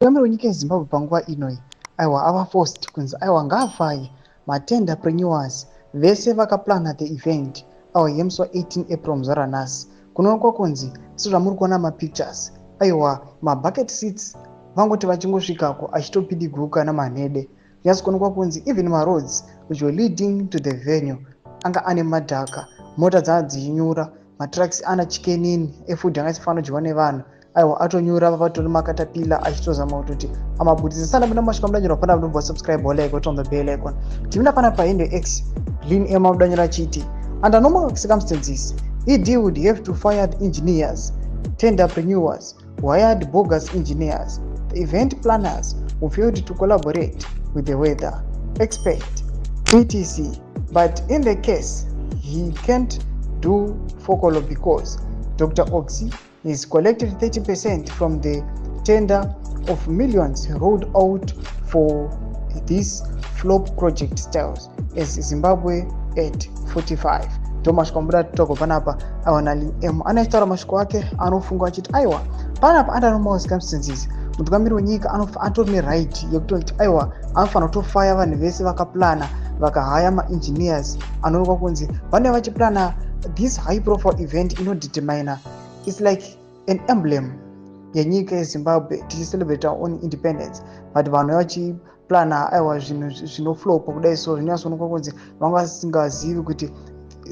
Mutungamiri wenyika yeZimbabwe panguva inoi aiwa ava forced kunzi aiwa ngaavhaye ma-tenderpreneurs vese vakaplana the event aiwa yemusi wa18 April muzara nhasi. Kunoonekwa kunzi sezvamuri kuona mapictures aiwa mabucket seats vangoti vachingosvikako achitopidiguka namanhede. Nyasi kuonekwa kunzi even maroads which were leading to the venue anga ane madhaka, mota dzanga dzichinyura, matrucks ana chikenini efood anga asifanira kudyiwa nevanhu aiwa atonyura patori makatapila achitozama kutoti amabudisa. Sana muna mashika mudanyira pana mudumbo subscribe like on the bell icon. Timina pana pa Indo X Lin Emma mudanyira chiti. Under normal circumstances, ED would have to fire the engineers, tenderpreneurs, hired bogus engineers. The event planners who failed to collaborate with the weather expert, etc. But in the case, he can't do folklore because Dr. Oxy has collected 30% from the tender of millions rolled out for this flop project styles as Zimbabwe at 45. Mashiko mbuda toko panapa awana anaitaura mashiko ake anofunga achiti aiwa panapa under normal circumstances mutungamiri wenyika atori neright yekutoti aiwa anofanira kutofaya vanhu vese vakaplana vakahaya maengineers anoonekwa kunzi vanenge vachiplana this high profile event inodetermina it's like an emblem yenyika yeZimbabwe tichicelebrate our own independence, but vanhu vachiplana aiwa zvinhu zvinoflopa kudai so zvinyasoonekwa kunzi vanga vasingazivi kuti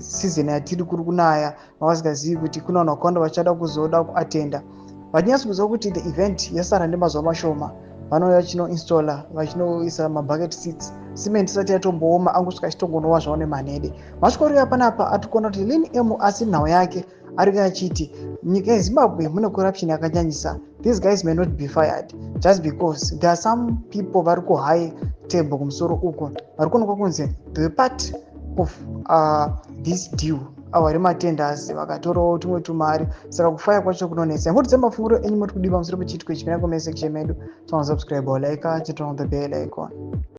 season yatiri kuri kunaya, vanga vasingazivi kuti kuna vanhu vakawanda vachada kuzoda kuatenda. Vachinyaso kuziva kuti the event yasara nemazuva mashoma vanouya vachinoinstalla vachinoisa mabucket seats, cement isati yatombooma angosvika achitongonowa zvavo nemanhede. Masvikoriya panapa atikuona kuti Lin Emu asi nhau yake ari achiti nyika yeZimbabwe mune corruption yakanyanyisa. These guys may not be fired just because there are some people vari kuhigh table kumusoro uko vari kuonekwa kunzi the part of this deal avari matenders vakatorawo tumwe tumari saka kufaya kwacho kunonesa. Ngoti dzemafunguro enyu muri kudiwa musoro pechitiko ichi pena comment section medu. Subscribe or like, turn on the bell icon.